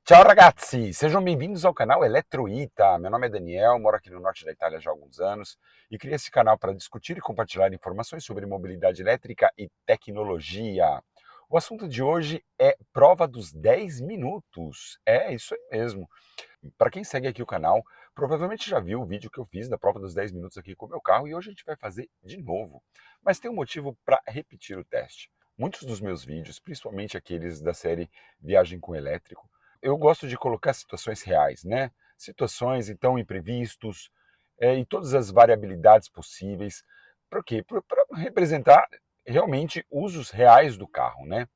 Ciao ragazzi, sejam bem-vindos ao canal Eletroita. Meu nome é Daniel, moro aqui no norte da Itália já há alguns anos e criei esse canal para discutir e compartilhar informações sobre mobilidade elétrica e tecnologia. O assunto de hoje é prova dos 10 minutos. É isso aí mesmo. Para quem segue aqui o canal, provavelmente já viu o vídeo que eu fiz da prova dos 10 minutos aqui com o meu carro e hoje a gente vai fazer de novo. Mas tem um motivo para repetir o teste. Muitos dos meus vídeos, principalmente aqueles da série Viagem com Elétrico, eu gosto de colocar situações reais, né? Situações, então, imprevistos, e todas as variabilidades possíveis. Para quê? Para representar realmente usos reais do carro, né?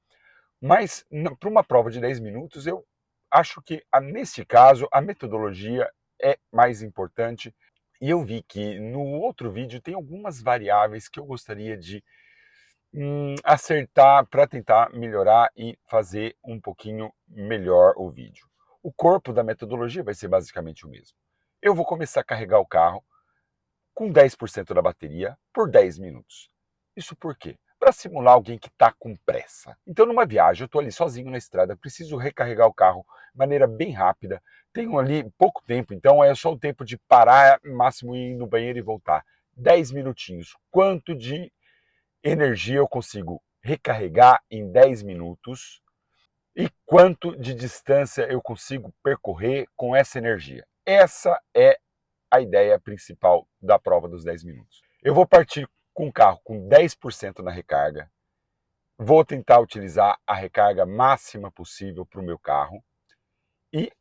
Mas, para uma prova de 10 minutos, eu acho que, neste caso, a metodologia é mais importante. E eu vi que no outro vídeo tem algumas variáveis que eu gostaria de acertar para tentar melhorar e fazer um pouquinho melhor o vídeo. O corpo da metodologia vai ser basicamente o mesmo. Eu vou começar a carregar o carro com 10% da bateria por 10 minutos. Isso por quê? Para simular alguém que está com pressa. Então, numa viagem, eu estou ali sozinho na estrada, preciso recarregar o carro de maneira bem rápida, tenho ali pouco tempo, então é só o tempo de parar, máximo ir no banheiro e voltar. 10 minutinhos. Quanto de energia eu consigo recarregar em 10 minutos e quanto de distância eu consigo percorrer com essa energia? Essa é a ideia principal da prova dos 10 minutos. Eu vou partir com o carro com 10% na recarga, vou tentar utilizar a recarga máxima possível para o meu carro e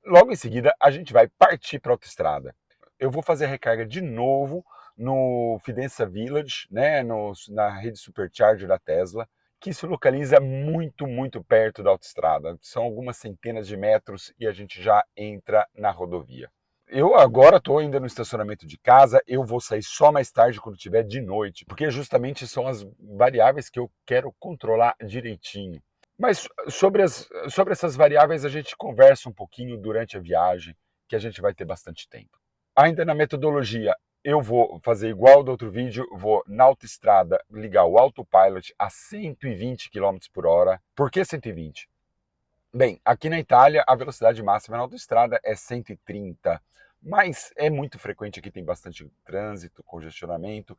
logo em seguida a gente vai partir para a autoestrada. Eu vou fazer a recarga de novo no Fidenza Village, né, na rede Supercharger da Tesla, que se localiza muito perto da autoestrada. São algumas centenas de metros e a gente já entra na rodovia. Eu agora estou ainda no estacionamento de casa, eu vou sair só mais tarde quando tiver de noite, porque justamente são as variáveis que eu quero controlar direitinho. Mas sobre essas variáveis a gente conversa um pouquinho durante a viagem, que a gente vai ter bastante tempo. Ainda na metodologia, eu vou fazer igual do outro vídeo, vou na autoestrada ligar o autopilot a 120 km por hora. Por que 120? Bem, aqui na Itália a velocidade máxima na autoestrada é 130, mas é muito frequente aqui, tem bastante trânsito, congestionamento,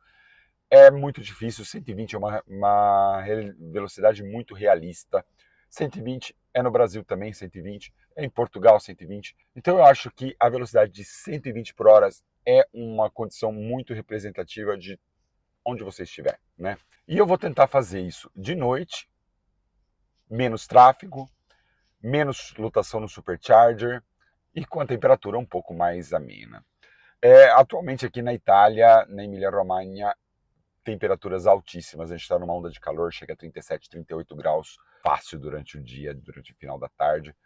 é muito difícil, 120 é uma velocidade muito realista. 120 é no Brasil também, 120, é em Portugal 120. Então eu acho que a velocidade de 120 por hora é uma condição muito representativa de onde você estiver, né? E eu vou tentar fazer isso de noite, menos tráfego, menos lotação no Supercharger e com a temperatura um pouco mais amena. Atualmente aqui na Itália, na Emília-Romagna, temperaturas altíssimas, a gente está numa onda de calor, chega a 37, 38 graus fácil durante o dia, durante o final da tarde.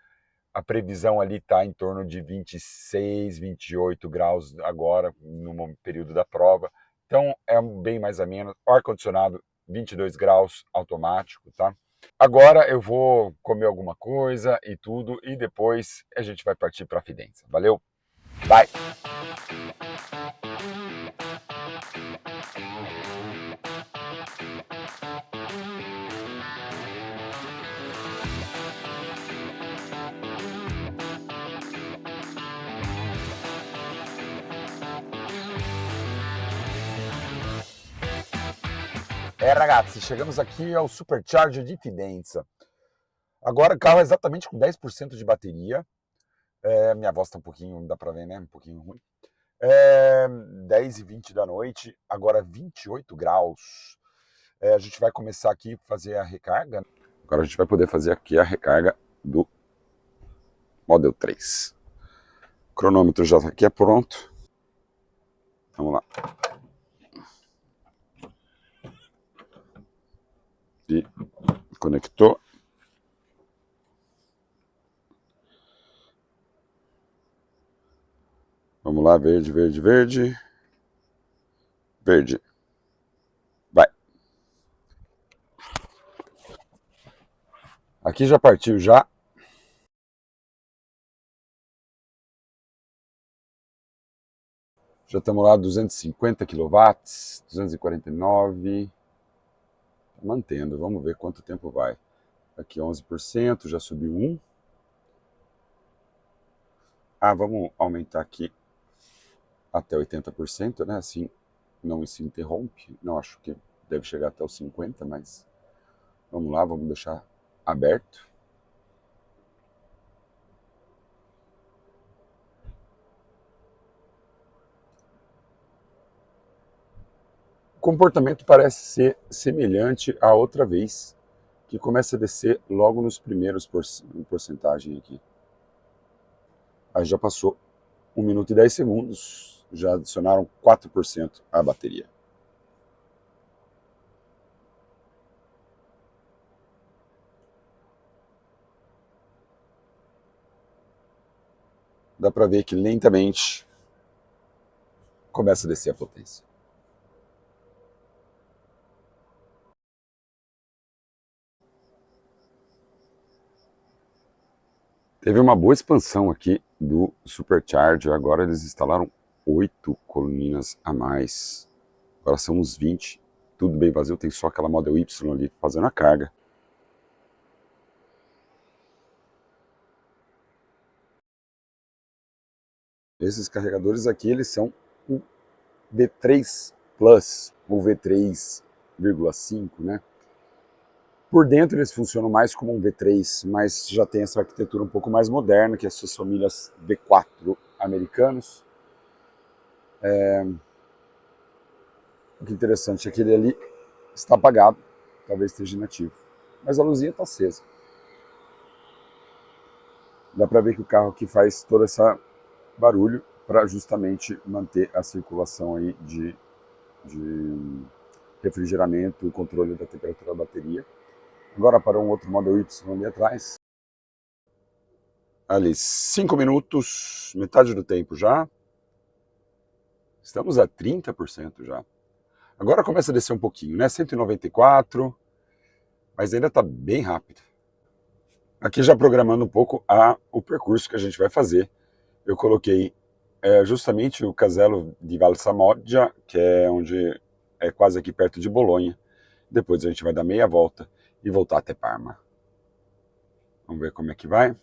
A previsão ali está em torno de 26, 28 graus agora, no período da prova. Então é bem mais ameno. Ar-condicionado, 22 graus automático, tá? Agora eu vou comer alguma coisa e tudo, e depois a gente vai partir para a Fidenza. Valeu? Vai! Ragazzi, chegamos aqui ao Supercharger de Fidenza. Agora o carro é exatamente com 10% de bateria. Minha voz tá um pouquinho, dá pra ver, né? Um pouquinho ruim. 10h20 da noite, agora 28 graus. A gente vai começar aqui a fazer a recarga. Agora a gente vai poder fazer aqui a recarga do Model 3. O cronômetro já aqui é pronto. Vamos lá. E conectou. Vamos lá, verde, verde, verde. Verde. Vai. Aqui já partiu já. Já estamos lá 250 kW, 249. Mantendo, vamos ver quanto tempo vai. Aqui 11%, já subiu 1. Vamos aumentar aqui até 80%, né? Assim não se interrompe. Não, acho que deve chegar até os 50%, mas vamos lá, vamos deixar aberto. O comportamento parece ser semelhante à outra vez, que começa a descer logo nos primeiros porcentagem aqui. Aí já passou 1 minuto e 10 segundos, já adicionaram 4% à bateria. Dá para ver que lentamente começa a descer a potência. Teve uma boa expansão aqui do Supercharger. Agora eles instalaram 8 colunas a mais. Agora são uns 20. Tudo bem vazio, tem só aquela Model Y ali fazendo a carga. Esses carregadores aqui, eles são o V3 Plus, ou V3,5, né? Por dentro eles funcionam mais como um V3, mas já tem essa arquitetura um pouco mais moderna, que é as suas famílias V4 americanos. O que é interessante é que ele ali está apagado, talvez esteja inativo, mas a luzinha está acesa. Dá para ver que o carro aqui faz todo esse barulho para justamente manter a circulação aí de refrigeramento e controle da temperatura da bateria. Agora para um outro Model Y ali atrás. Ali, 5 minutos, metade do tempo já. Estamos a 30% já. Agora começa a descer um pouquinho, né? 194, mas ainda está bem rápido. Aqui já programando um pouco o percurso que a gente vai fazer. Eu coloquei justamente o Casello di Valsamoggia, que é onde é quase aqui perto de Bolonha. Depois a gente vai dar meia volta e voltar até Parma. Vamos ver como é que vai.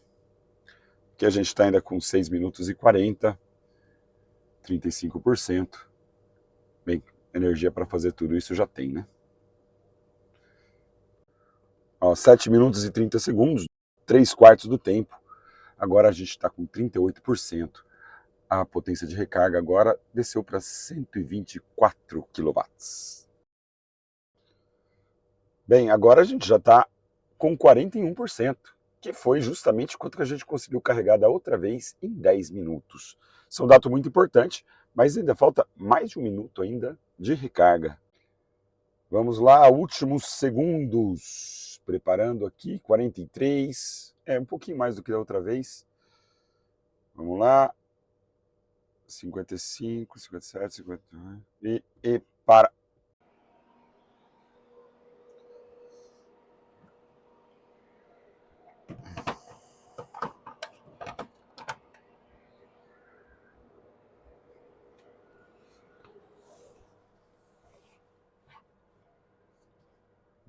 Aqui a gente está ainda com 6 minutos e 40, 35%. Bem, energia para fazer tudo isso já tem, né? 7 minutos e 30 segundos, 3/4 do tempo. Agora a gente está com 38%. A potência de recarga agora desceu para 124 kW. Bem, agora a gente já está com 41%, que foi justamente quanto que a gente conseguiu carregar da outra vez em 10 minutos. Isso é um dado muito importante, mas ainda falta mais de 1 minuto ainda de recarga. Vamos lá, últimos segundos. Preparando aqui, 43. Um pouquinho mais do que da outra vez. Vamos lá. 55, 57, 58. E para.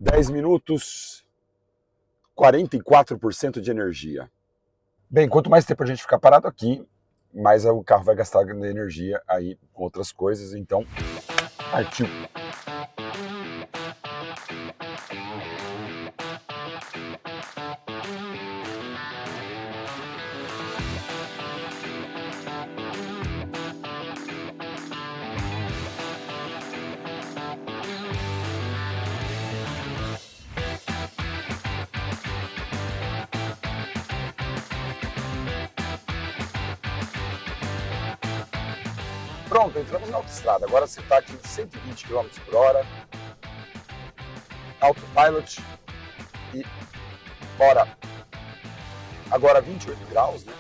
Dez minutos, 44% de energia. Bem, quanto mais tempo a gente ficar parado aqui, mais o carro vai gastar energia aí com outras coisas, então partiu. Pronto, entramos na autoestrada. Agora você está aqui em 120 km por hora, autopilot e bora. Agora 28 graus, né?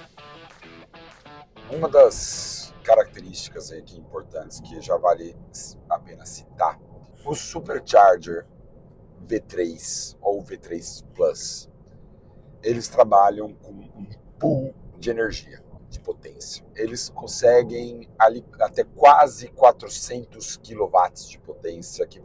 Uma das características aqui importantes que já vale a pena citar, o Supercharger V3 ou V3 Plus, eles trabalham com um pool de energia, de potência. Eles conseguem ali até quase 400 kW de potência que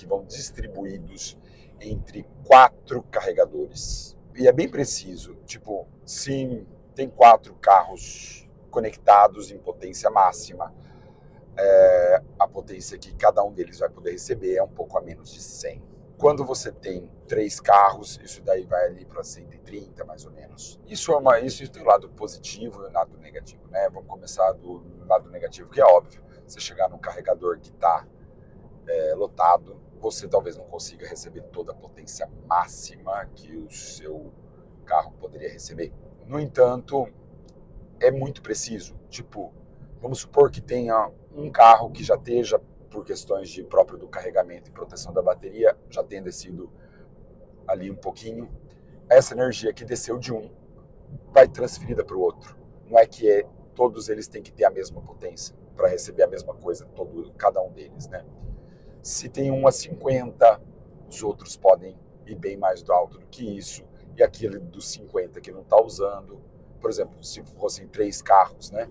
vão distribuídos entre 4 carregadores. E é bem preciso, tipo, se tem 4 carros conectados em potência máxima. A potência que cada um deles vai poder receber é um pouco a menos de 100. Quando você tem 3 carros, isso daí vai ali para 130, mais ou menos. Isso tem um lado positivo e um lado negativo, né? Vamos começar do lado negativo, que é óbvio. Você chegar num carregador que está lotado, você talvez não consiga receber toda a potência máxima que o seu carro poderia receber. No entanto, é muito preciso. Tipo, vamos supor que tenha um carro que já esteja, por questões de próprio do carregamento e proteção da bateria, já tenha descido ali um pouquinho. Essa energia que desceu de um vai transferida para o outro. Não é que todos eles têm que ter a mesma potência para receber a mesma coisa, cada um deles, né? Se tem um a 50, os outros podem ir bem mais alto do que isso, e aquele dos 50 que não está usando, por exemplo, se fossem 3 carros, né?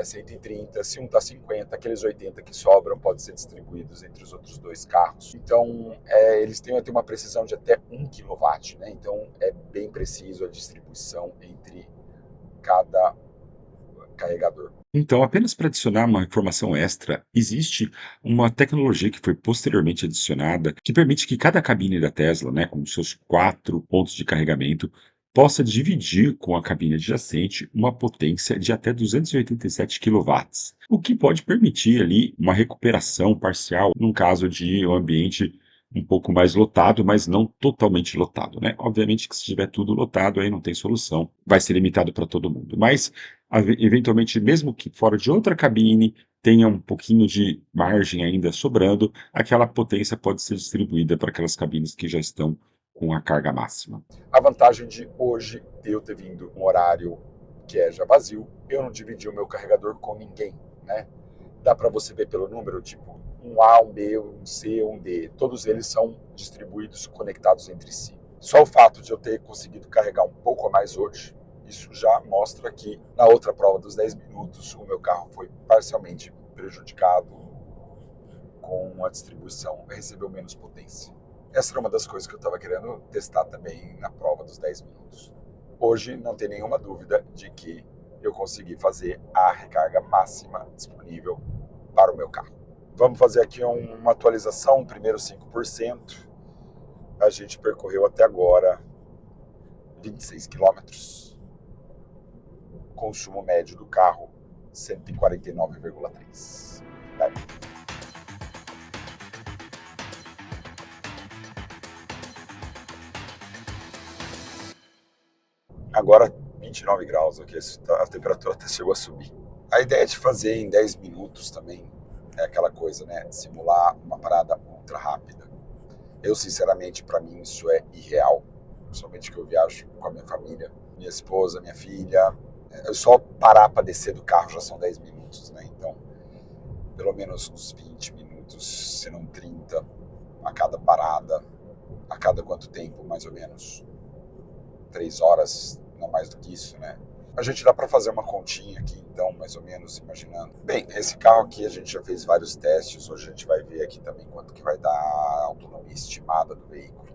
130, se um está 50, aqueles 80 que sobram podem ser distribuídos entre os outros 2 carros. Então, eles têm uma precisão de até 1 kW, né? Então, é bem preciso a distribuição entre cada carregador. Então, apenas para adicionar uma informação extra, existe uma tecnologia que foi posteriormente adicionada que permite que cada cabine da Tesla, né, com seus 4 pontos de carregamento, possa dividir com a cabine adjacente uma potência de até 287 kW, o que pode permitir ali uma recuperação parcial num caso de um ambiente um pouco mais lotado, mas não totalmente lotado, né? Obviamente que se estiver tudo lotado, aí não tem solução, vai ser limitado para todo mundo. Mas eventualmente, mesmo que fora de outra cabine, tenha um pouquinho de margem ainda sobrando, aquela potência pode ser distribuída para aquelas cabines que já estão com a carga máxima. A vantagem de hoje eu ter vindo um horário que é já vazio, eu não dividi o meu carregador com ninguém, né? Dá para você ver pelo número, tipo, um A, um B, um C, um D. Todos eles são distribuídos, conectados entre si. Só o fato de eu ter conseguido carregar um pouco a mais hoje, isso já mostra que na outra prova dos 10 minutos o meu carro foi parcialmente prejudicado com a distribuição, recebeu menos potência. Essa era uma das coisas que eu estava querendo testar também na prova dos 10 minutos. Hoje não tem nenhuma dúvida de que eu consegui fazer a recarga máxima disponível para o meu carro. Vamos fazer aqui uma atualização, primeiro 5%. A gente percorreu até agora 26 quilômetros. Consumo médio do carro, 149,3. Agora 29 graus, aqui a temperatura até chegou a subir. A ideia de fazer em 10 minutos também é aquela coisa, né? Simular uma parada ultra rápida. Eu, sinceramente, para mim isso é irreal. Principalmente que eu viajo com a minha família, minha esposa, minha filha. Eu só parar para descer do carro já são 10 minutos, né? Então, pelo menos uns 20 minutos, se não 30, a cada parada. A cada quanto tempo, mais ou menos? 3 horas, não mais do que isso, né? A gente dá para fazer uma continha aqui, então, mais ou menos, imaginando. Bem, esse carro aqui a gente já fez vários testes, hoje a gente vai ver aqui também quanto que vai dar a autonomia estimada do veículo.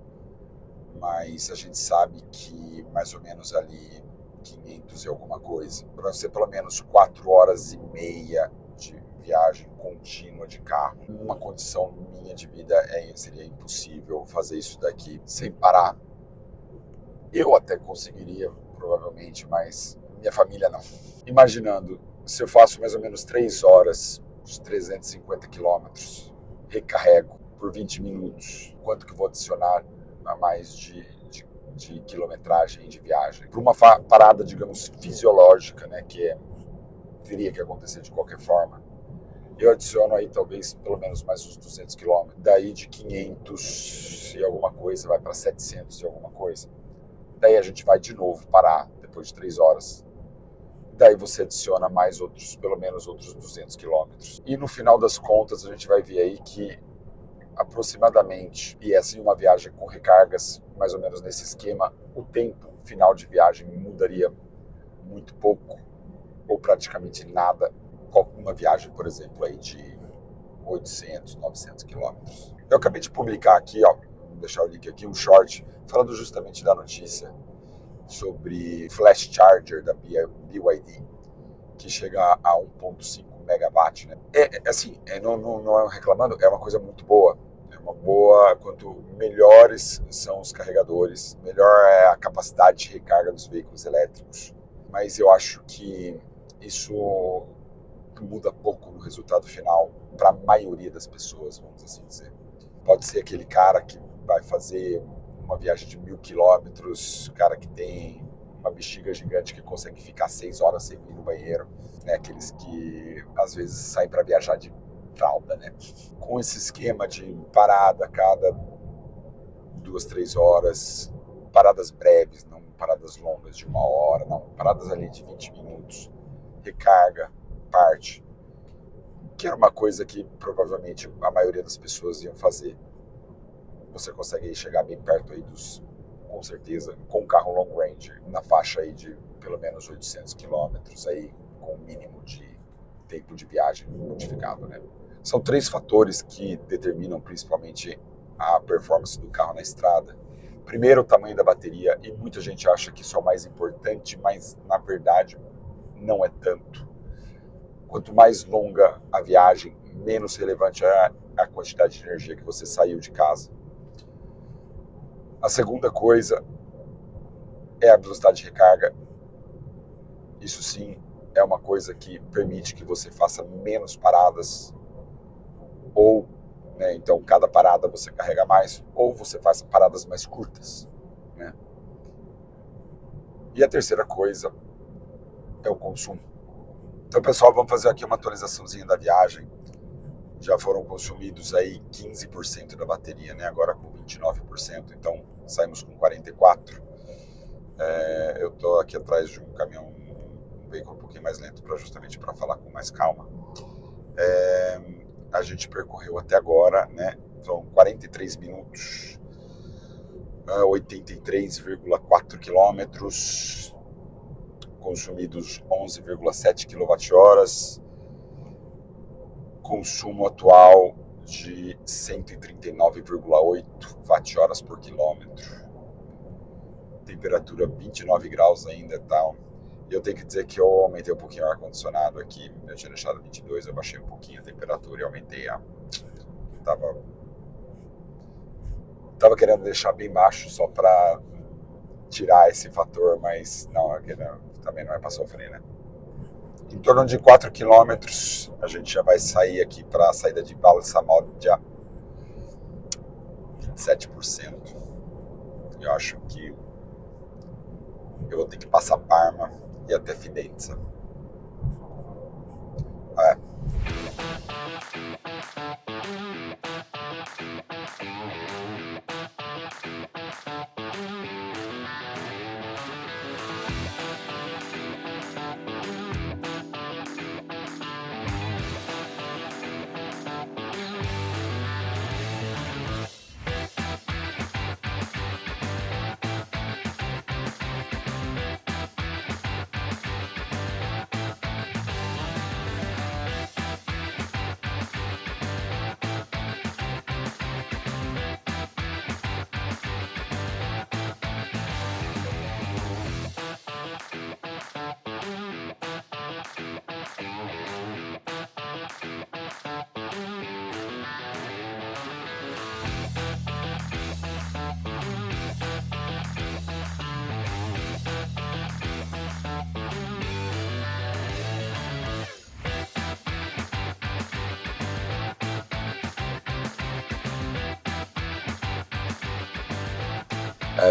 Mas a gente sabe que mais ou menos ali 500 e alguma coisa. Para ser pelo menos 4 horas e meia de viagem contínua de carro. Uma condição minha de vida seria impossível fazer isso daqui sem parar. Eu até conseguiria, provavelmente, mas minha família não. Imaginando, se eu faço mais ou menos 3 horas, uns 350 quilômetros, recarrego por 20 minutos, quanto que eu vou adicionar a mais de quilometragem de viagem? Por uma parada, digamos, fisiológica, né, que teria que acontecer de qualquer forma, eu adiciono aí talvez pelo menos mais uns 200 quilômetros. Daí de 500 e alguma coisa vai para 700 e alguma coisa. Daí a gente vai de novo parar depois de 3 horas. Daí você adiciona mais outros, pelo menos outros 200 quilômetros. E no final das contas a gente vai ver aí que aproximadamente, e assim uma viagem com recargas mais ou menos nesse esquema, o tempo final de viagem mudaria muito pouco ou praticamente nada com uma viagem, por exemplo, aí de 800, 900 quilômetros. Eu acabei de publicar aqui, ó, vou deixar o link aqui, um short, falando justamente da notícia sobre Flash Charger da BYD. que chega a 1,5 megawatt, né? Assim, não é reclamando, é uma coisa muito boa. É uma boa, quanto melhores são os carregadores, melhor é a capacidade de recarga dos veículos elétricos. Mas eu acho que isso muda pouco no resultado final para a maioria das pessoas, vamos assim dizer. Pode ser aquele cara que vai fazer uma viagem de 1.000 quilômetros, cara que tem uma bexiga gigante que consegue ficar 6 horas sem ir no banheiro, né? Aqueles que às vezes saem para viajar de fralda, né? Com esse esquema de parada a cada 2, 3 horas, paradas breves, não paradas longas de 1 hora, não, paradas ali de 20 minutos, recarga, parte, que era uma coisa que provavelmente a maioria das pessoas iam fazer. Você consegue chegar bem perto aí com certeza, com um carro long range, na faixa aí de pelo menos 800 quilômetros aí, com o mínimo de tempo de viagem modificado, né? São 3 fatores que determinam principalmente a performance do carro na estrada. Primeiro, o tamanho da bateria, e muita gente acha que isso é o mais importante, mas na verdade não é tanto. Quanto mais longa a viagem, menos relevante é a quantidade de energia que você saiu de casa. A segunda coisa é a velocidade de recarga. Isso sim é uma coisa que permite que você faça menos paradas, ou, né, então cada parada você carrega mais, ou você faça paradas mais curtas, né? E a terceira coisa é o consumo. Então, pessoal, vamos fazer aqui uma atualizaçãozinha da viagem. Já foram consumidos aí 15% da bateria, né? Agora com 29%, então saímos com 44%. Eu estou aqui atrás de um caminhão, um veículo um pouquinho mais lento, justamente para falar com mais calma. A gente percorreu até agora, né? São 43 minutos, 83,4 quilômetros, consumidos 11,7 kWh, consumo atual de 139,8 watt-horas por quilômetro, temperatura 29 graus ainda, tá? Eu tenho que dizer que eu aumentei um pouquinho o ar-condicionado aqui, eu tinha deixado 22, eu baixei um pouquinho a temperatura e aumentei Tava querendo deixar bem baixo só para tirar esse fator, mas não, também não é para sofrer, né? Em torno de 4 quilômetros, a gente já vai sair aqui para a saída de Balsamódia, 27%. Eu acho que eu vou ter que passar Parma e até Fidenza.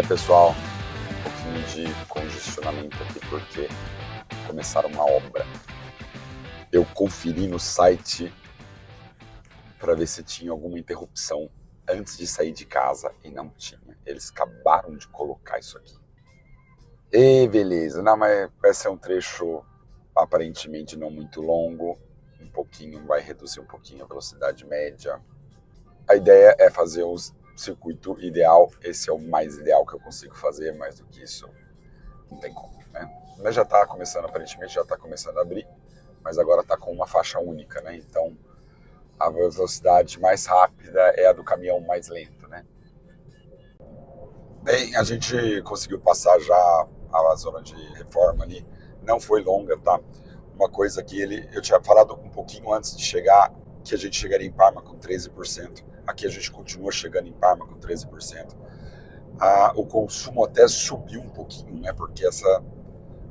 Pessoal, um pouquinho de congestionamento aqui porque começaram uma obra. Eu conferi no site para ver se tinha alguma interrupção antes de sair de casa e não tinha. Eles acabaram de colocar isso aqui. E beleza, não, mas vai ser um trecho aparentemente não muito longo, um pouquinho, vai reduzir um pouquinho a velocidade média. A ideia é fazer o circuito ideal, esse é o mais ideal que eu consigo fazer, mais do que isso não tem como, né? Mas já está começando, aparentemente já está começando a abrir, mas agora está com uma faixa única, né? Então a velocidade mais rápida é a do caminhão mais lento, né? Bem, a gente conseguiu passar já a zona de reforma ali, não foi longa, tá? uma coisa que eu tinha falado um pouquinho antes de chegar, que a gente chegaria em Parma com 13%. Aqui a gente continua chegando em Parma com 13%. O consumo até subiu um pouquinho, né? Porque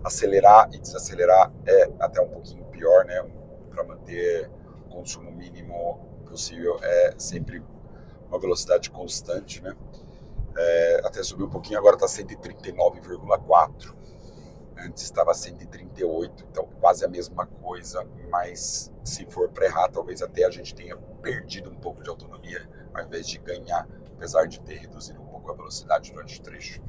acelerar e desacelerar é até um pouquinho pior, né? Para manter o consumo mínimo possível é sempre uma velocidade constante, né? Até subiu um pouquinho, agora está 139,4. Antes estava 138, então quase a mesma coisa, mas se for para errar, talvez até a gente tenha perdido um pouco de autonomia, ao invés de ganhar, apesar de ter reduzido um pouco a velocidade durante o trecho.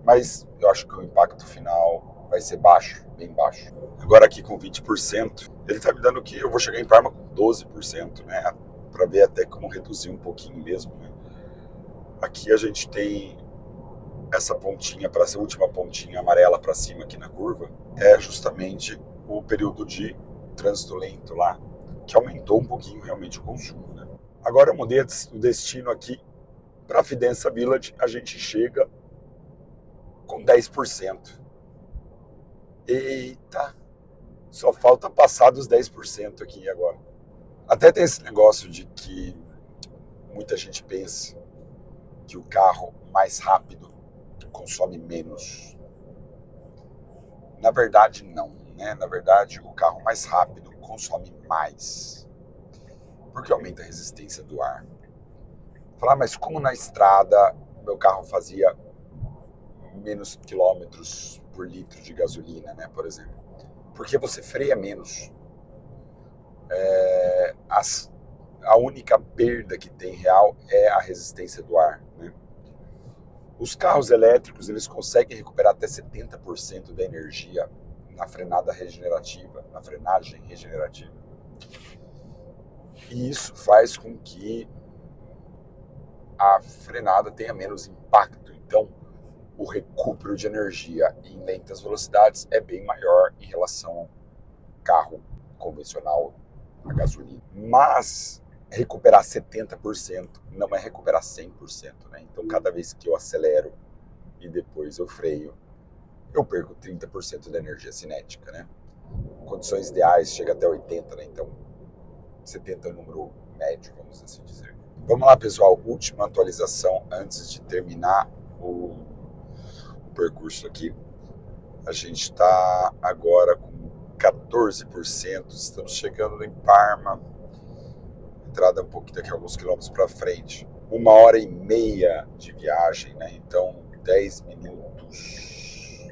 Mas eu acho que o impacto final vai ser baixo, bem baixo. Agora aqui com 20%, ele está me dando que eu vou chegar em Parma com 12%, né? Para ver até como reduzir um pouquinho mesmo, né? Aqui a gente tem essa pontinha, para essa última pontinha amarela para cima aqui na curva, é justamente o período de trânsito lento lá, que aumentou um pouquinho realmente o consumo, né? Agora eu mudei o destino aqui para Fidenza Village, a gente chega com 10%. Eita, só falta passar dos 10% aqui agora. Até tem esse negócio de que muita gente pensa que o carro mais rápido consome menos. Na verdade, não, né? Na verdade, o carro mais rápido consome mais, porque aumenta a resistência do ar. Falar, mas como na estrada meu carro fazia menos quilômetros por litro de gasolina, né, por exemplo? Porque você freia menos. A única perda que tem real é a resistência do ar, né? Os carros elétricos, eles conseguem recuperar até 70% da energia na frenada regenerativa, na frenagem regenerativa. E isso faz com que a frenada tenha menos impacto. Então, o recupero de energia em lentas velocidades é bem maior em relação ao carro convencional a gasolina. Mas recuperar 70% não é recuperar 100%, né? Então, cada vez que eu acelero e depois eu freio, eu perco 30% da energia cinética, né? Em condições ideais chega até 80%, né? Então, 70 é o número médio, vamos assim dizer. Vamos lá, pessoal, última atualização antes de terminar o percurso aqui. A gente está agora com 14%, estamos chegando em Parma, entrada um pouquinho daqui a alguns quilômetros para frente. 1h30 de viagem, né? Então 10 minutos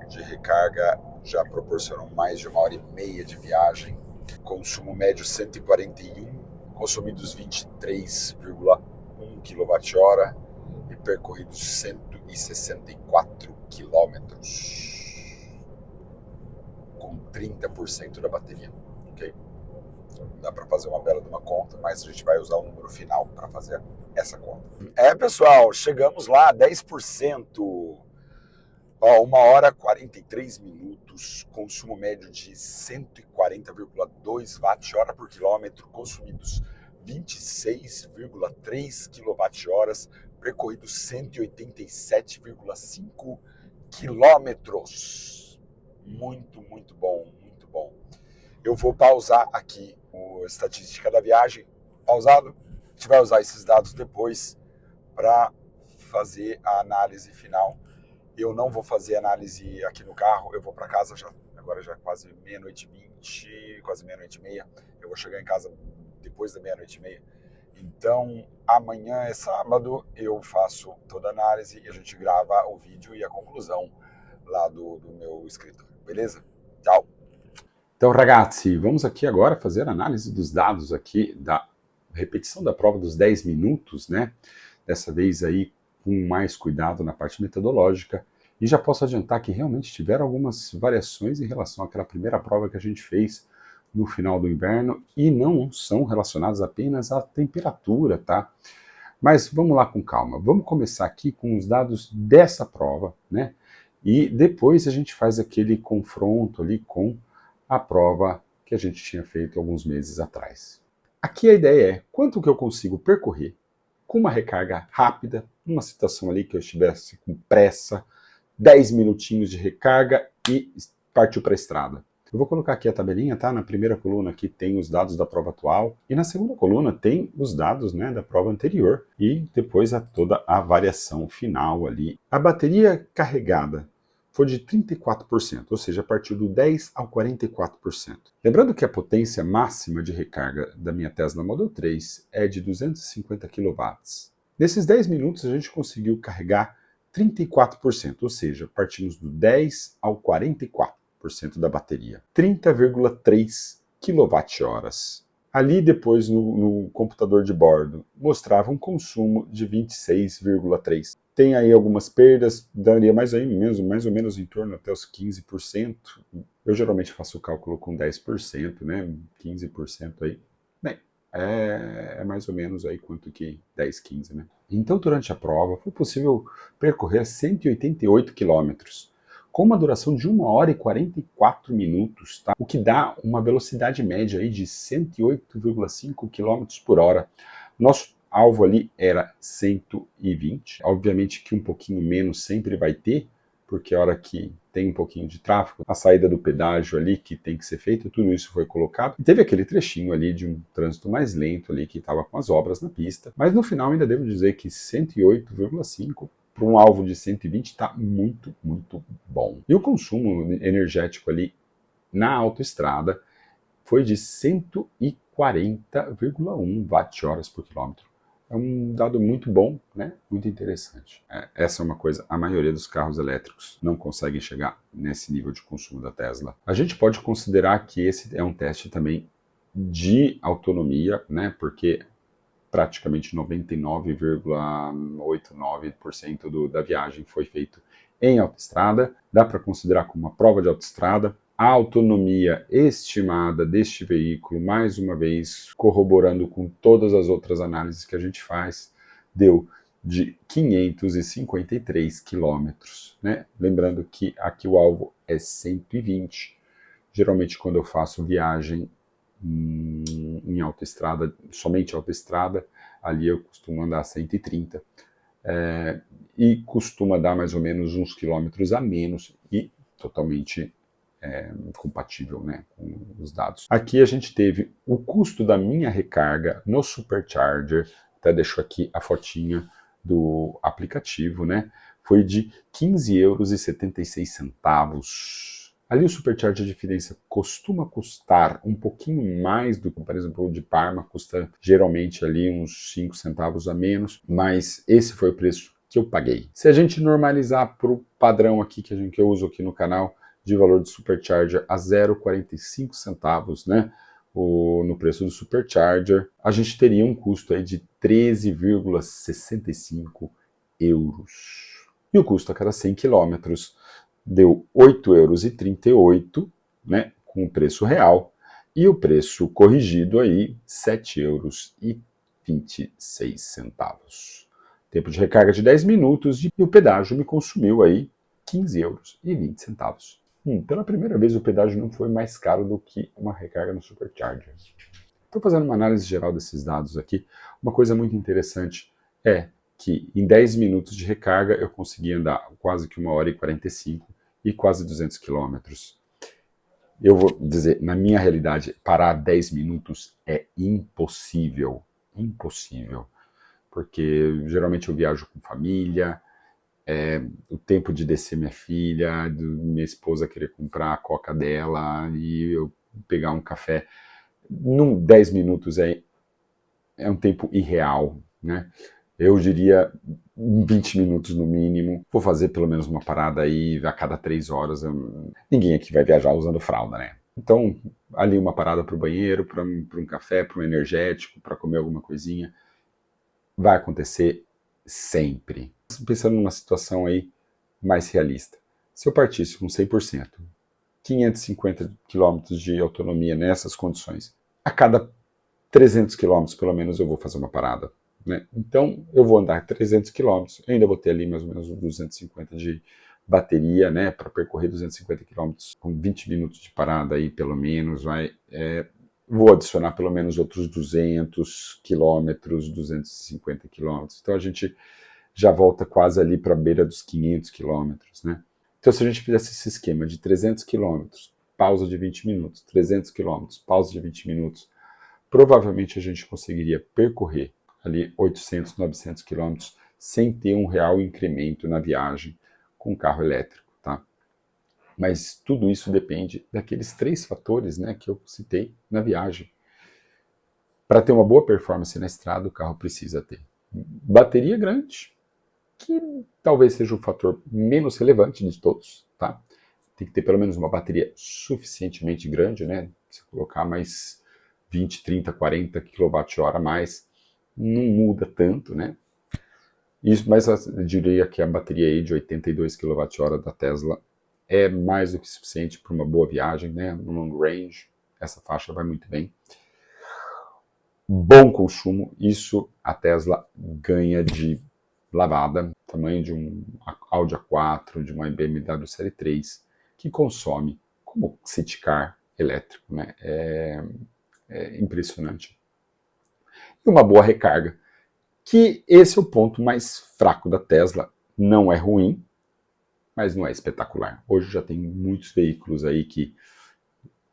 de recarga já proporcionam mais de 1h30 de viagem. Consumo médio 141, consumidos 23,1 kWh e percorridos 164 quilômetros, com 30% da bateria, ok? Dá para fazer uma bela de uma conta, mas a gente vai usar o número final para fazer essa conta. Pessoal, chegamos lá, 10%. 1h43, consumo médio de 140,2 Wh por quilômetro, consumidos 26,3 kWh, percorridos 187,5 quilômetros. Muito, muito bom, muito bom. Eu vou pausar aqui a estatística da viagem, pausado. A gente vai usar esses dados depois para fazer a análise final. Eu não vou fazer análise aqui no carro, eu vou para casa já. Agora já é quase 00h20, quase 00h30. Eu vou chegar em casa depois da 00h30. Então, amanhã é sábado, eu faço toda a análise e a gente grava o vídeo e a conclusão lá do meu escritório. Beleza? Tchau! Então, ragazzi, vamos aqui agora fazer a análise dos dados aqui da repetição da prova dos 10 minutos, né? Dessa vez aí com mais cuidado na parte metodológica, e já posso adiantar que realmente tiveram algumas variações em relação àquela primeira prova que a gente fez no final do inverno, e não são relacionadas apenas à temperatura, tá? Mas vamos lá com calma, vamos começar aqui com os dados dessa prova, né? E depois a gente faz aquele confronto ali com a prova que a gente tinha feito alguns meses atrás. Aqui a ideia é quanto que eu consigo percorrer com uma recarga rápida, numa situação ali que eu estivesse com pressa, 10 minutinhos de recarga e partiu para a estrada. Eu vou colocar aqui a tabelinha, tá? Na primeira coluna aqui tem os dados da prova atual e na segunda coluna tem os dados, né, da prova anterior e depois toda a variação final ali. A bateria carregada foi de 34%, ou seja, partiu do 10 ao 44%. Lembrando que a potência máxima de recarga da minha Tesla Model 3 é de 250 kW. Nesses 10 minutos a gente conseguiu carregar 34%, ou seja, partimos do 10 ao 44% da bateria. 30,3 kWh. Ali depois no computador de bordo mostrava um consumo de 26,3. Tem aí algumas perdas, daria mais ou menos em torno até os 15%. Eu geralmente faço o cálculo com 10%, né? 15% aí. Bem, é mais ou menos aí quanto que 10, 15, né? Então, durante a prova, foi possível percorrer 188 quilômetros, com uma duração de 1 hora e 44 minutos, tá? O que dá uma velocidade média aí de 108,5 km por hora. Nosso alvo ali era 120, obviamente que um pouquinho menos sempre vai ter, porque a hora que tem um pouquinho de tráfego, a saída do pedágio ali que tem que ser feita, tudo isso foi colocado. E teve aquele trechinho ali de um trânsito mais lento ali que estava com as obras na pista, mas no final ainda devo dizer que 108,5 para um alvo de 120 está muito, muito bom. E o consumo energético ali na autoestrada foi de 140,1 watt-horas por quilômetro. É um dado muito bom, né? Muito interessante. Essa é uma coisa, a maioria dos carros elétricos não consegue chegar nesse nível de consumo da Tesla. A gente pode considerar que esse é um teste também de autonomia, né? Porque praticamente 99,89% da viagem foi feito em autoestrada. Dá para considerar como uma prova de autoestrada. A autonomia estimada deste veículo, mais uma vez, corroborando com todas as outras análises que a gente faz, deu de 553 quilômetros, né? Lembrando que aqui o alvo é 120. Geralmente, quando eu faço viagem em autoestrada, somente autoestrada, ali eu costumo andar 130. E costuma dar mais ou menos uns quilômetros a menos e totalmente compatível, né, com os dados. Aqui a gente teve o custo da minha recarga no Supercharger, até deixo aqui a fotinha do aplicativo, né, foi de 15,76 €. Ali o Supercharger de Fidenza costuma custar um pouquinho mais do que, por exemplo, o de Parma, custa geralmente ali uns 5 centavos a menos, mas esse foi o preço que eu paguei. Se a gente normalizar para o padrão aqui que eu uso aqui no canal, de valor de Supercharger a 0,45 centavos, né? No preço do Supercharger, a gente teria um custo aí de 13,65 €. E o custo a cada 100 quilômetros deu 8,38 €, né, com o preço real, e o preço corrigido aí, 7,26 €. Tempo de recarga de 10 minutos e o pedágio me consumiu aí 15,20 €. Pela primeira vez o pedágio não foi mais caro do que uma recarga no Supercharger. Estou fazendo uma análise geral desses dados aqui. Uma coisa muito interessante é que em 10 minutos de recarga eu consegui andar quase que 1 hora e 45 e quase 200 quilômetros. Eu vou dizer, na minha realidade, parar 10 minutos é impossível. Impossível. Porque geralmente eu viajo com família, o tempo de descer minha filha, minha esposa querer comprar a coca dela e eu pegar um café. 10 minutos é um tempo irreal, né? Eu diria 20 minutos no mínimo. Vou fazer pelo menos uma parada aí a cada 3 horas. Ninguém aqui vai viajar usando fralda, né? Então, ali uma parada para o banheiro, para um café, para um energético, para comer alguma coisinha. Vai acontecer sempre. Pensando numa situação aí mais realista. Se eu partisse com 100%, 550 km de autonomia nessas condições, a cada 300 km pelo menos eu vou fazer uma parada, né? Então eu vou andar 300 km, eu ainda vou ter ali mais ou menos 250 de bateria, né, para percorrer 250 km com 20 minutos de parada aí pelo menos, vou adicionar pelo menos outros 200 quilômetros, 250 quilômetros. Então a gente já volta quase ali para a beira dos 500 quilômetros, né? Então se a gente fizesse esse esquema de 300 quilômetros, pausa de 20 minutos, 300 quilômetros, pausa de 20 minutos, provavelmente a gente conseguiria percorrer ali 800, 900 quilômetros sem ter um real incremento na viagem com carro elétrico, tá? Mas tudo isso depende daqueles 3 fatores, né, que eu citei na viagem. Para ter uma boa performance na estrada, o carro precisa ter bateria grande, que talvez seja o fator menos relevante de todos, tá? Tem que ter pelo menos uma bateria suficientemente grande, né? Se colocar mais 20, 30, 40 kWh a mais, não muda tanto, né? Isso, mas eu diria que a bateria aí de 82 kWh da Tesla é mais do que suficiente para uma boa viagem, né? No long range, essa faixa vai muito bem. Bom consumo, isso a Tesla ganha de lavada, tamanho de um Audi A4, de uma BMW Série 3, que consome como city car elétrico, né? É impressionante. E uma boa recarga, que esse é o ponto mais fraco da Tesla. Não é ruim, mas não é espetacular. Hoje já tem muitos veículos aí que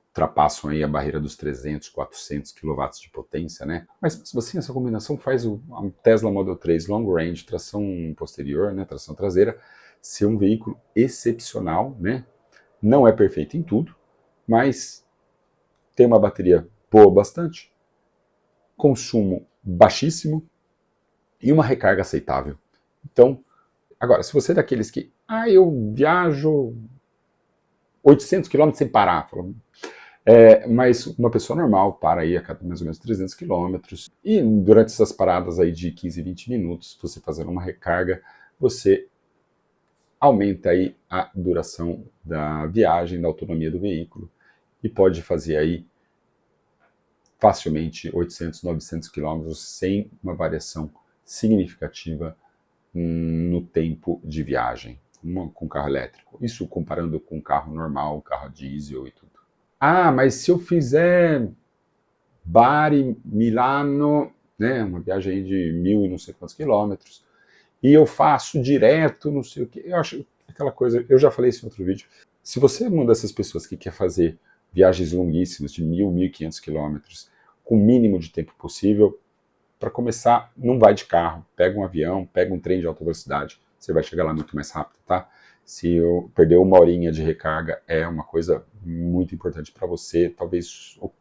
ultrapassam aí a barreira dos 300, 400 kW de potência, né? Mas mesmo assim, essa combinação faz o Tesla Model 3 Long Range, tração posterior, né, tração traseira, ser um veículo excepcional, né? Não é perfeito em tudo, mas tem uma bateria boa bastante, consumo baixíssimo e uma recarga aceitável. Então, agora, se você é daqueles que, eu viajo 800 km sem parar, mas uma pessoa normal para aí a cada mais ou menos 300 quilômetros e durante essas paradas aí de 15, 20 minutos, você fazendo uma recarga, você aumenta aí a duração da viagem, da autonomia do veículo e pode fazer aí facilmente 800, 900 quilômetros sem uma variação significativa no tempo de viagem com carro elétrico. Isso comparando com carro normal, carro diesel e tudo. Mas se eu fizer Bari, Milano, né, uma viagem aí de 1.000 e não sei quantos quilômetros, e eu faço direto, não sei o que, eu acho aquela coisa, eu já falei isso em outro vídeo, se você é uma dessas pessoas que quer fazer viagens longuíssimas de 1.000, 1.500 quilômetros, com o mínimo de tempo possível, para começar, não vai de carro, pega um avião, pega um trem de alta velocidade, você vai chegar lá muito mais rápido, tá? Se eu perder uma horinha de recarga é uma coisa muito importante para você, talvez o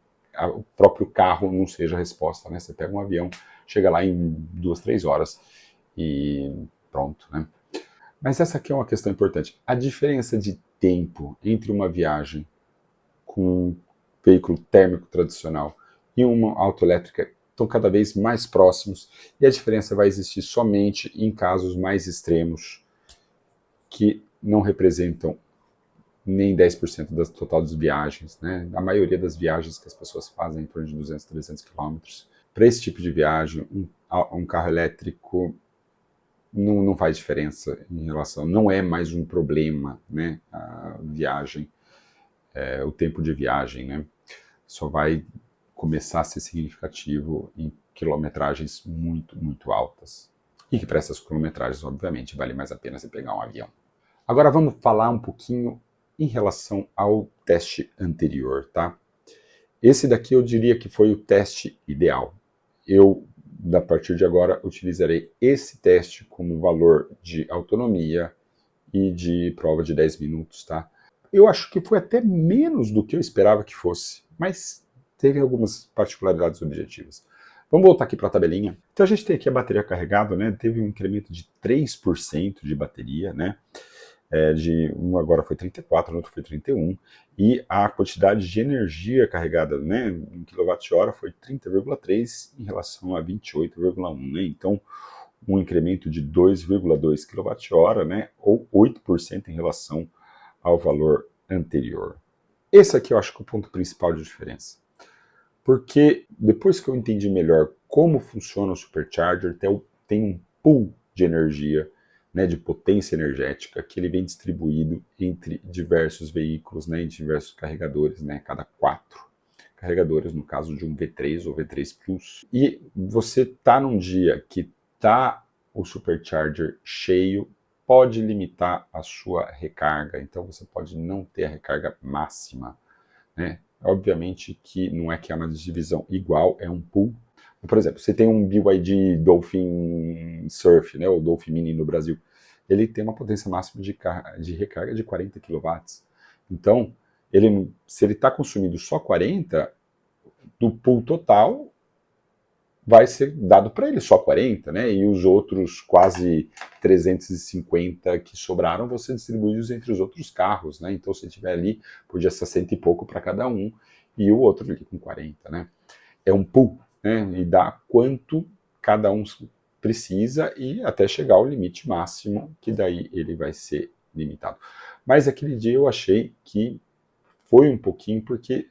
próprio carro não seja a resposta, né? Você pega um avião, chega lá em 2, 3 horas e pronto, né? Mas essa aqui é uma questão importante. A diferença de tempo entre uma viagem com um veículo térmico tradicional e uma autoelétrica estão cada vez mais próximos e a diferença vai existir somente em casos mais extremos que não representam nem 10% do total das viagens, né? A maioria das viagens que as pessoas fazem em torno de 200, 300 quilômetros. Para esse tipo de viagem, um carro elétrico não faz diferença em relação, não é mais um problema, né? A viagem, o tempo de viagem, né? Só vai começar a ser significativo em quilometragens muito, muito altas. E que para essas quilometragens, obviamente, vale mais a pena você pegar um avião. Agora vamos falar um pouquinho em relação ao teste anterior, tá? Esse daqui eu diria que foi o teste ideal. Eu, a partir de agora, utilizarei esse teste como valor de autonomia e de prova de 10 minutos, tá? Eu acho que foi até menos do que eu esperava que fosse, mas teve algumas particularidades objetivas. Vamos voltar aqui para a tabelinha. Então a gente tem aqui a bateria carregada, né? Teve um incremento de 3% de bateria, né? Um agora foi 34, no outro foi 31, e a quantidade de energia carregada, né, em kWh foi 30,3 em relação a 28,1, né? Então um incremento de 2,2 kWh, né, ou 8% em relação ao valor anterior. Esse aqui eu acho que é o ponto principal de diferença. Porque depois que eu entendi melhor como funciona o supercharger, tem um pool de energia, né, de potência energética, que ele vem distribuído entre diversos veículos, né, em diversos carregadores, né, cada 4 carregadores, no caso de um V3 ou V3 Plus. E você tá num dia que tá o supercharger cheio, pode limitar a sua recarga, então você pode não ter a recarga máxima né? Obviamente que não é que é uma divisão igual, é um pool. Por exemplo, você tem um BYD Dolphin Surf, né, ou Dolphin Mini no Brasil, ele tem uma potência máxima de recarga de 40 kW. Então, se ele está consumindo só 40, do pool total vai ser dado para ele só 40, né? E os outros quase 350 que sobraram, você distribui entre os outros carros, né? Então, se tiver ali, podia ser 100 e pouco para cada um, e o outro ali com 40, né? É um pool, né? E dá quanto cada um precisa e até chegar ao limite máximo, que daí ele vai ser limitado. Mas aquele dia eu achei que foi um pouquinho, porque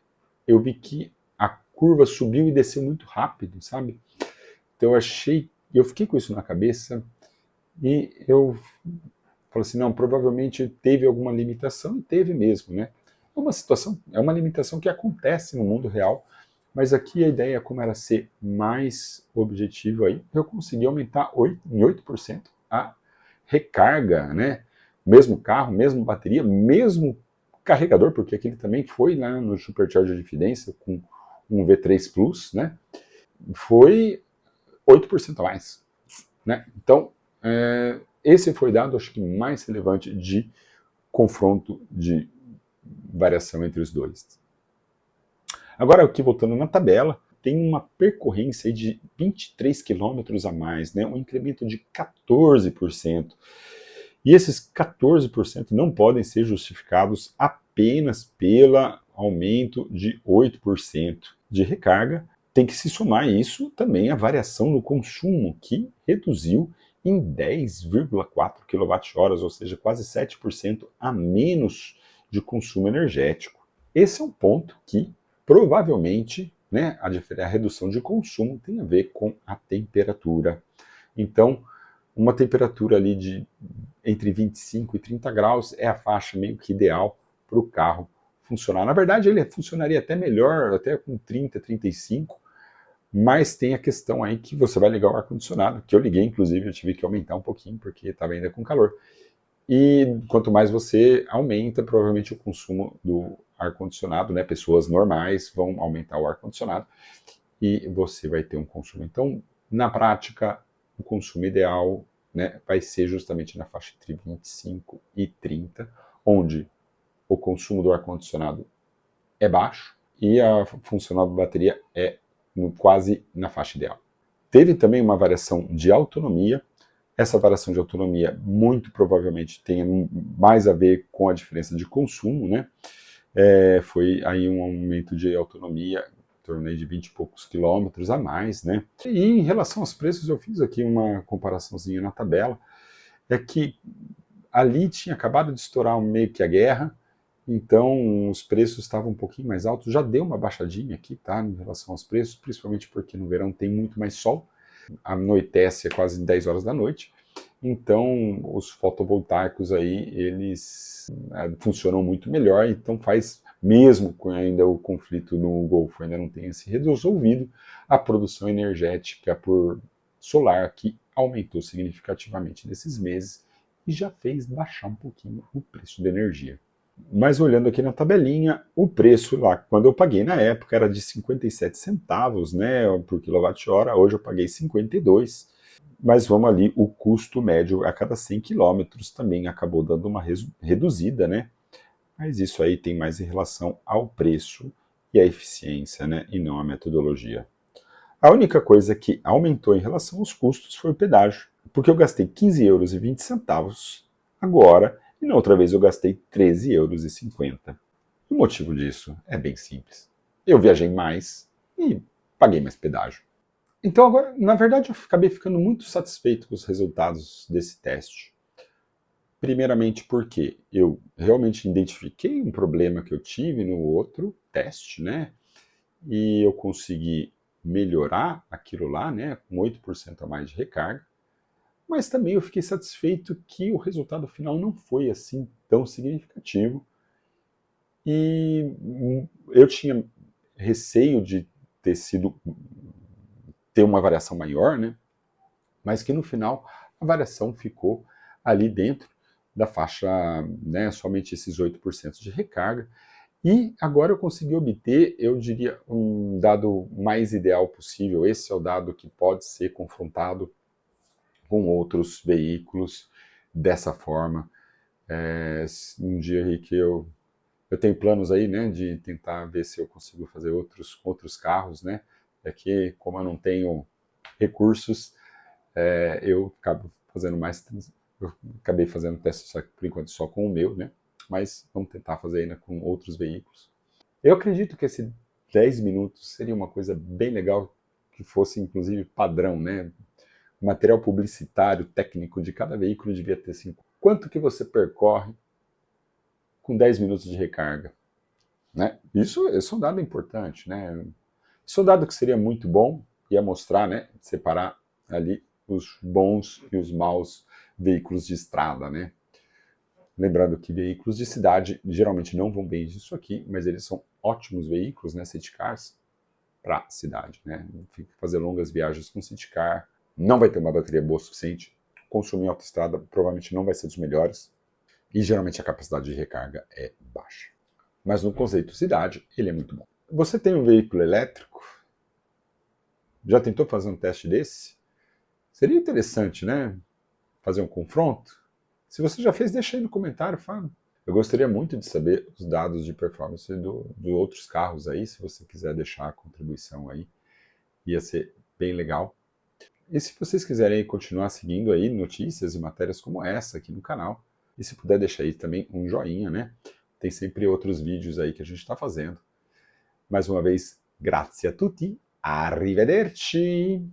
eu vi que a curva subiu e desceu muito rápido, sabe? Então eu fiquei com isso na cabeça e eu falei assim, não, provavelmente teve alguma limitação, e teve mesmo, né? É uma limitação que acontece no mundo real, mas aqui a ideia, como era ser mais objetivo aí, eu consegui aumentar em 8% a recarga, né? Mesmo carro, mesmo bateria, mesmo carregador, porque aquele também foi lá no Supercharger de Fidência com um V3 Plus, né? Foi 8% a mais, né? Então, esse foi o dado, acho que mais relevante de confronto de variação entre os dois. Agora, aqui voltando na tabela, tem uma percorrência de 23 quilômetros a mais, né? Um incremento de 14%. E esses 14% não podem ser justificados apenas pelo aumento de 8% de recarga. Tem que se somar isso também a variação no consumo, que reduziu em 10,4 kWh, ou seja, quase 7% a menos de consumo energético. Esse é um ponto que provavelmente, né, a redução de consumo tem a ver com a temperatura. Então, uma temperatura ali de entre 25 e 30 graus é a faixa meio que ideal para o carro funcionar. Na verdade, ele funcionaria até melhor, até com 30, 35, mas tem a questão aí que você vai ligar o ar-condicionado, que eu liguei, inclusive, eu tive que aumentar um pouquinho, porque estava ainda com calor. E quanto mais você aumenta, provavelmente o consumo do ar-condicionado, né? Pessoas normais vão aumentar o ar-condicionado e você vai ter um consumo. Então, na prática, o consumo ideal, né, vai ser justamente na faixa entre 25 e 30, onde o consumo do ar-condicionado é baixo e a funcional da bateria é quase na faixa ideal. Teve também uma variação de autonomia. Essa variação de autonomia muito provavelmente tem mais a ver com a diferença de consumo, né? Foi aí um aumento de autonomia em torno de 20 e poucos quilômetros a mais, né? E em relação aos preços, eu fiz aqui uma comparaçãozinha na tabela, é que ali tinha acabado de estourar meio que a guerra, então os preços estavam um pouquinho mais altos, já deu uma baixadinha aqui, tá, em relação aos preços, principalmente porque no verão tem muito mais sol, anoitece quase 10 horas da noite, então os fotovoltaicos aí, eles funcionam muito melhor, então faz, mesmo com ainda o conflito no Golfo ainda não tenha se resolvido, a produção energética por solar que aumentou significativamente nesses meses e já fez baixar um pouquinho o preço da energia. Mas olhando aqui na tabelinha, o preço lá, quando eu paguei na época, era de 57 centavos, né, por quilowatt-hora, hoje eu paguei 52. Mas vamos ali, o custo médio a cada 100 quilômetros também acabou dando uma reduzida, né? Mas isso aí tem mais em relação ao preço e à eficiência, né, e não à metodologia. A única coisa que aumentou em relação aos custos foi o pedágio, porque eu gastei 15,20 € agora, e na outra vez eu gastei 13,50 €. O motivo disso é bem simples. Eu viajei mais e paguei mais pedágio. Então agora, na verdade, eu acabei ficando muito satisfeito com os resultados desse teste. Primeiramente porque eu realmente identifiquei um problema que eu tive no outro teste, né? E eu consegui melhorar aquilo lá, né? Com 8% a mais de recarga. Mas também eu fiquei satisfeito que o resultado final não foi assim tão significativo. E eu tinha receio de ter uma variação maior, né? Mas que no final a variação ficou ali dentro da faixa, né, somente esses 8% de recarga. E agora eu consegui obter, eu diria, um dado mais ideal possível. Esse é o dado que pode ser confrontado com outros veículos dessa forma. Um dia aí que eu tenho planos aí, né, de tentar ver se eu consigo fazer outros carros, né, é que como eu não tenho recursos, eu acabei fazendo teste só, por enquanto só com o meu, né, mas vamos tentar fazer ainda com outros veículos. Eu acredito que esse 10 minutos seria uma coisa bem legal, que fosse inclusive padrão, né, o material publicitário técnico de cada veículo devia ter assim, quanto que você percorre com 10 minutos de recarga, né? Isso é um dado importante, né? Isso é um dado que seria muito bom, ia mostrar, né? Separar ali os bons e os maus veículos de estrada, né? Lembrando que veículos de cidade geralmente não vão bem disso aqui, mas eles são ótimos veículos, né? City cars para cidade, né? Fazer longas viagens com city car, não vai ter uma bateria boa o suficiente, consumir em autoestrada provavelmente não vai ser dos melhores, e geralmente a capacidade de recarga é baixa. Mas no conceito cidade, ele é muito bom. Você tem um veículo elétrico? Já tentou fazer um teste desse? Seria interessante, né? Fazer um confronto? Se você já fez, deixa aí no comentário, fala. Eu gostaria muito de saber os dados de performance de outros carros aí, se você quiser deixar a contribuição aí. Ia ser bem legal. E se vocês quiserem continuar seguindo aí notícias e matérias como essa aqui no canal, e se puder deixar aí também um joinha, né? Tem sempre outros vídeos aí que a gente está fazendo. Mais uma vez, grazie a tutti, arrivederci!